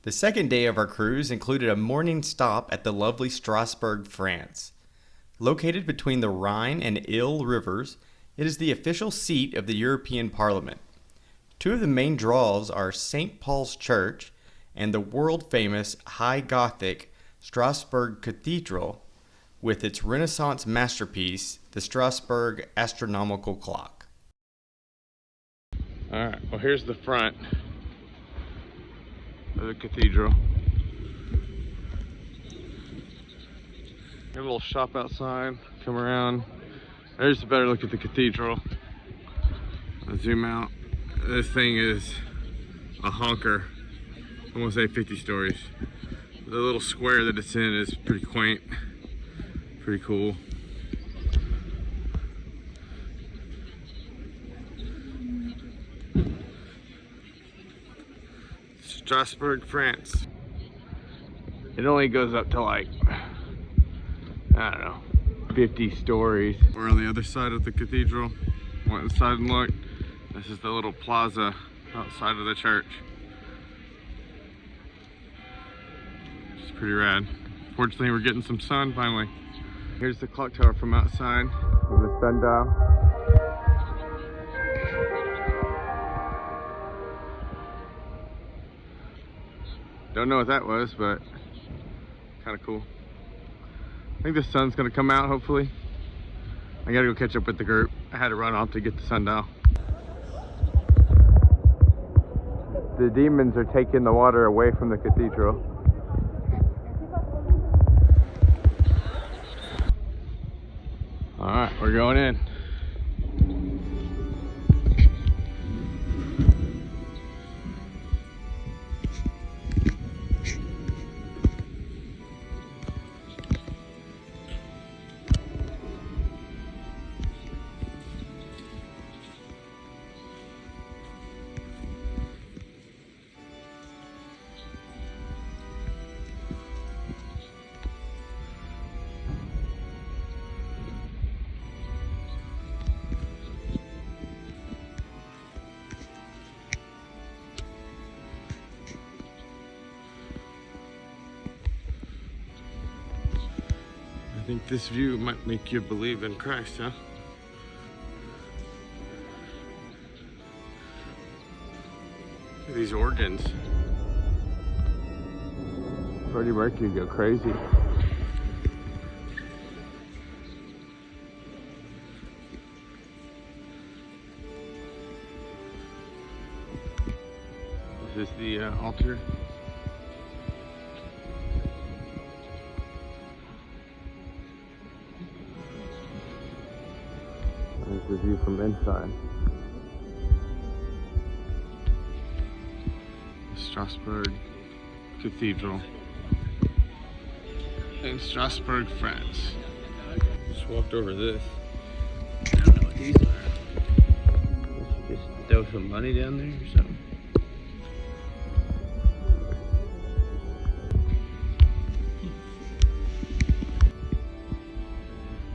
The second day of our cruise included a morning stop at the lovely Strasbourg France. Located between the Rhine and Ill rivers, it is the official seat of the European Parliament. Two of the main draws are St. Paul's Church and the world-famous High Gothic Strasbourg Cathedral with its Renaissance masterpiece, the Strasbourg Astronomical Clock. Alright, well here's the front of the cathedral. Got a little shop outside, come around. There's a better look at the cathedral. I'll zoom out. This thing is a honker. I won't say 50 stories. The little square that it's in is pretty quaint, pretty cool. Strasbourg, France. It only goes up to like, I don't know, 50 stories. We're on the other side of the cathedral. Went inside and looked. This is the little plaza outside of the church. It's pretty rad. Fortunately, we're getting some sun finally. Here's the clock tower from outside with the sundial. Don't know what that was, but kind of cool. I think the sun's gonna come out, hopefully. I gotta go catch up with the group. I had to run off to get the sundial. The demons are taking the water away from the cathedral. All right, we're going in. I think this view might make you believe in Christ, huh? Look at these organs. Freddie Mercury go crazy. This is the altar. There's the view from inside. The Strasbourg Cathedral in Strasbourg, France. Just walked over this. I don't know what these are. Just throw some money down there or something.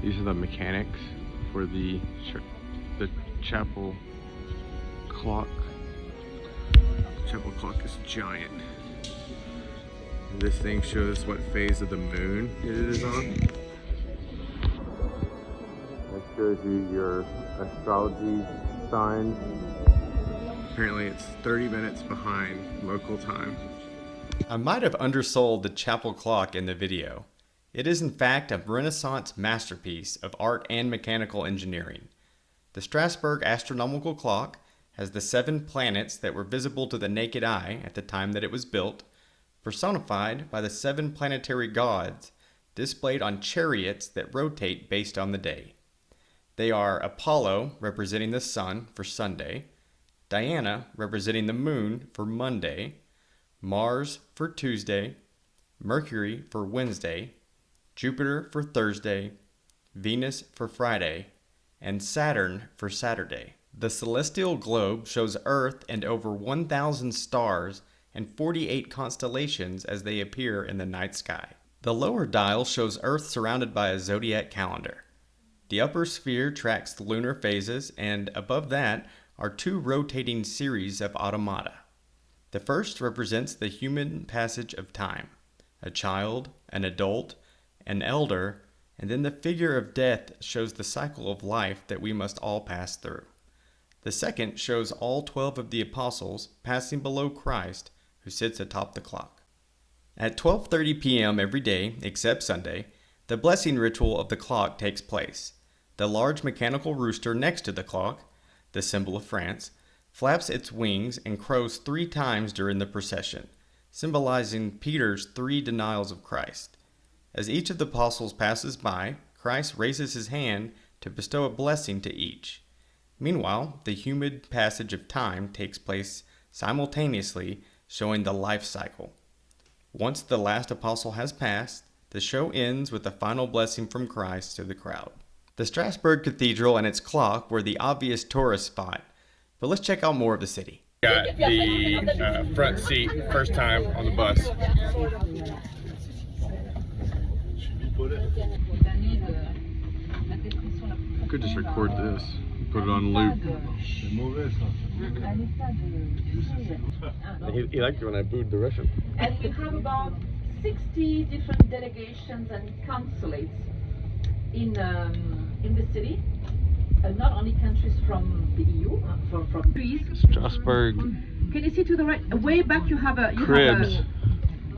These are the mechanics for the chapel clock. The chapel clock is giant. And this thing shows what phase of the moon it is on. It shows you your astrology signs. Apparently it's 30 minutes behind local time. I might have undersold the chapel clock in the video. It is in fact a Renaissance masterpiece of art and mechanical engineering. The Strasbourg Astronomical Clock has the 7 planets that were visible to the naked eye at the time that it was built, personified by the 7 planetary gods displayed on chariots that rotate based on the day. They are Apollo, representing the sun, for Sunday, Diana, representing the moon, for Monday, Mars for Tuesday, Mercury for Wednesday, Jupiter for Thursday, Venus for Friday, and Saturn for Saturday. The celestial globe shows Earth and over 1,000 stars and 48 constellations as they appear in the night sky. The lower dial shows Earth surrounded by a zodiac calendar. The upper sphere tracks the lunar phases, and above that are 2 rotating series of automata. The first represents the human passage of time, a child, an adult, an elder, and then the figure of death shows the cycle of life that we must all pass through. The second shows all 12 of the apostles passing below Christ, who sits atop the clock. At 12:30 p.m. every day, except Sunday, the blessing ritual of the clock takes place. The large mechanical rooster next to the clock, the symbol of France, flaps its wings and crows 3 times during the procession, symbolizing Peter's 3 denials of Christ. As each of the apostles passes by, Christ raises his hand to bestow a blessing to each. Meanwhile, the human passage of time takes place simultaneously, showing the life cycle. Once the last apostle has passed, the show ends with a final blessing from Christ to the crowd. The Strasbourg Cathedral and its clock were the obvious tourist spot, but let's check out more of the city. Got the front seat, first time on the bus. I could just record this, put it on loop. He liked it when I booed the Russian. And we have about 60 different delegations and consulates in the city. Not only countries from the EU, from Greece. Strasbourg. Can you see to the right? Way back you have a Cribs.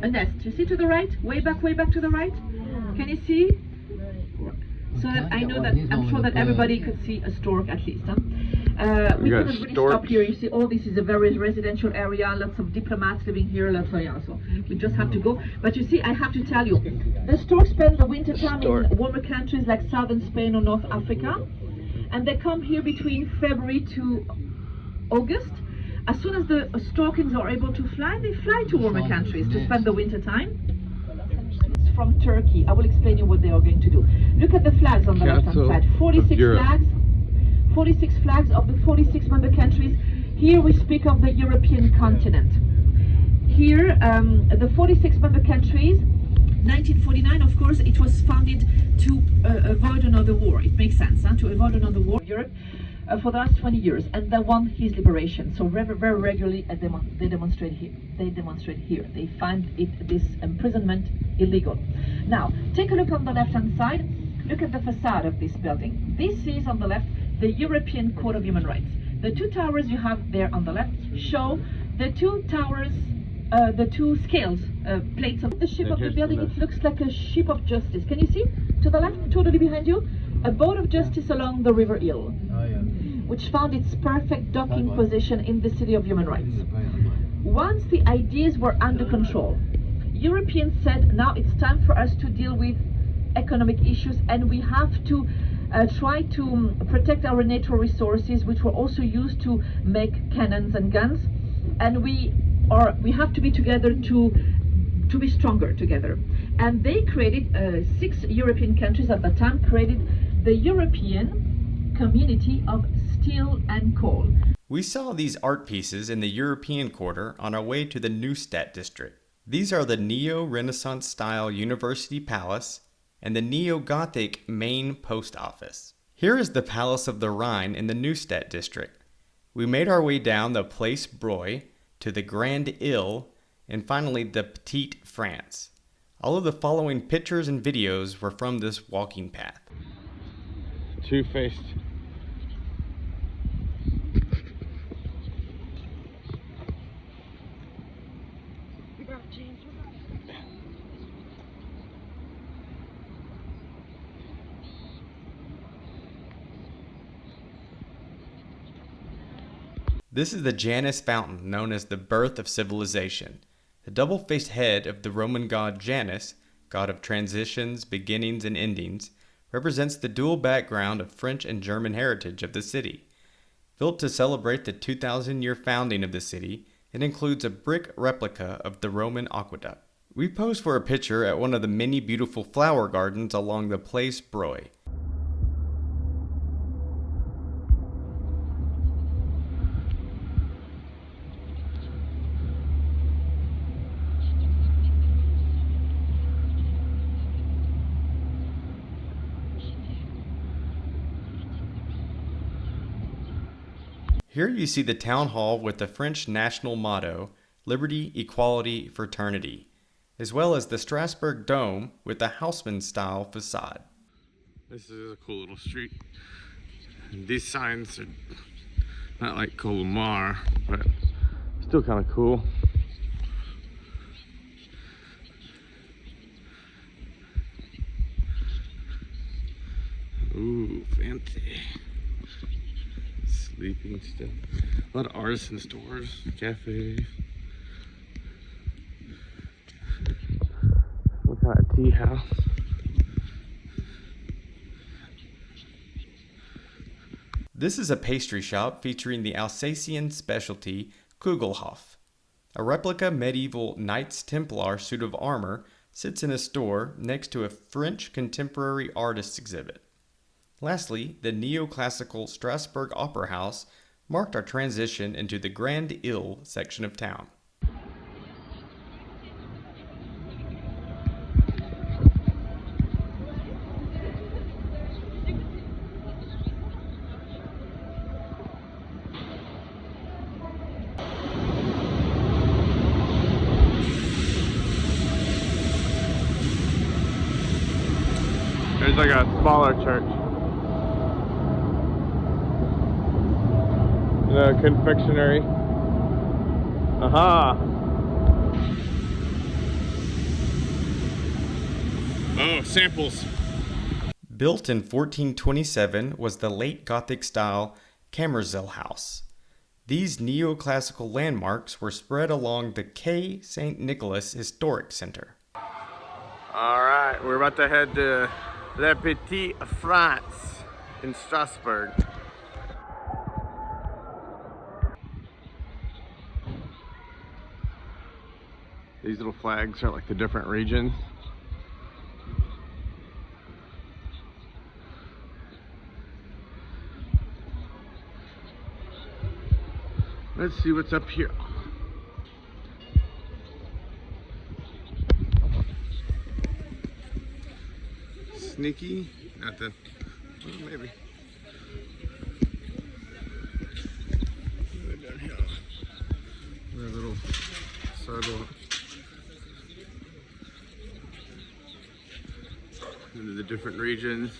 a nest. You see to the right? Way back to the right. Can you see? So that I know that I'm sure that everybody could see a stork at least. Huh? We got couldn't really storks. stop here. You see, all this is a very residential area. Lots of diplomats living here. Lots of, yeah, so we just have to go. But you see, I have to tell you, the storks spend the winter time in warmer countries like southern Spain or North Africa, and they come here between February to August. As soon as the storkings are able to fly, they fly to warmer countries to spend the winter time. It's from Turkey. I will explain you what they are going to do. Look at the flags on the left-hand side. 46 flags. 46 flags of the 46 member countries. Here we speak of the European continent. Here, the 46 member countries, 1949, of course, it was founded to avoid another war. It makes sense, huh? To avoid another war in Europe for the last 20 years, and they won his liberation. So very regularly they demonstrate here. They find this imprisonment illegal. Now, take a look on the left-hand side. Look at the facade of this building. This is on the left the European Court of Human Rights. The 2 towers you have there on the left show the 2 towers, the 2 scales, plates of the shape of the building. It looks like a ship of justice. Can you see? To the left, totally behind you, a boat of justice along the River Ill, which found its perfect docking position in the city of human rights. Once the ideas were under control, Europeans said, now it's time for us to deal with economic issues, and we have to try to protect our natural resources, which were also used to make cannons and guns, and we have to be together to be stronger together. And they created 6 European countries at that time created the European Community of Steel and Coal. We saw these art pieces in the European Quarter on our way to the Neustadt District. These are the Neo-Renaissance style University Palace and the Neo-Gothic main post office. Here is the Palace of the Rhine in the Neustadt District. We made our way down the Place Broglie to the Grande Ill and finally the Petite France. All of the following pictures and videos were from this walking path. Two-faced. This is the Janus Fountain, known as the birth of civilization. The double-faced head of the Roman god Janus, god of transitions, beginnings, and endings, represents the dual background of French and German heritage of the city. Built to celebrate the 2,000-year founding of the city, it includes a brick replica of the Roman aqueduct. We posed for a picture at one of the many beautiful flower gardens along the Place Broglie. Here you see the town hall with the French national motto, Liberty, Equality, Fraternity, as well as the Strasbourg Dome with the Haussmann-style facade. This is a cool little street. These signs are not like Colomar, but still kind of cool. Ooh, fancy. Sleeping stuff. A lot of artisan stores, cafes. Some kind of tea house. This is a pastry shop featuring the Alsatian specialty Kugelhof. A replica medieval Knights Templar suit of armor sits in a store next to a French contemporary artists exhibit. Lastly, the neoclassical Strasbourg Opera House marked our transition into the Grande Ill section of town. There's like a smaller church. The confectionery. Aha! Oh, samples. Built in 1427 was the late Gothic-style Kammerzell House. These neoclassical landmarks were spread along the Quai St. Nicholas Historic Center. Alright, we're about to head to Petite France in Strasbourg. These little flags are like the different regions. Let's see what's up here. Sneaky? Nothing. Well, maybe. Down here. A little sidewalk. Into the different regions.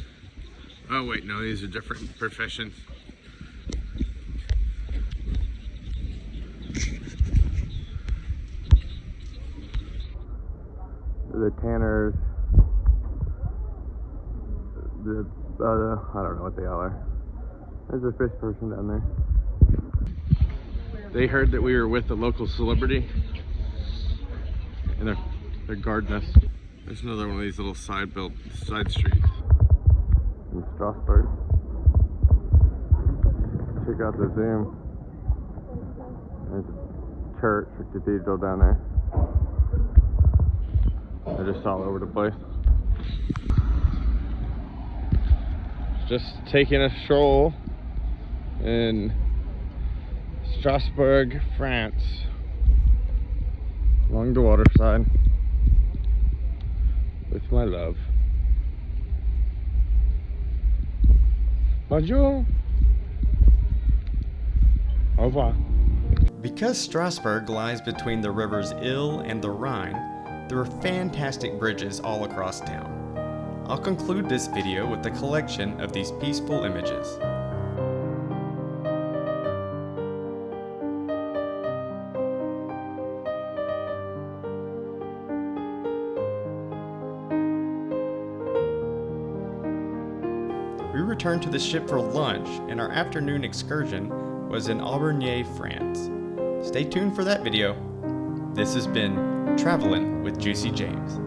Oh wait, no, these are different professions. The tanners, I don't know what they all are. There's a fish person down there. They heard that we were with a local celebrity, and they're guarding us. There's another one of these little side streets in Strasbourg. Check out the zoom. There's a church or cathedral down there. They're just all over the place. Just taking a stroll in Strasbourg, France, along the waterside with my love. Bonjour. Au revoir. Because Strasbourg lies between the rivers Ill and the Rhine, there are fantastic bridges all across town. I'll conclude this video with a collection of these peaceful images. We returned to the ship for lunch, and our afternoon excursion was in Auvergne, France. Stay tuned for that video. This has been Travelin' with Juicy James.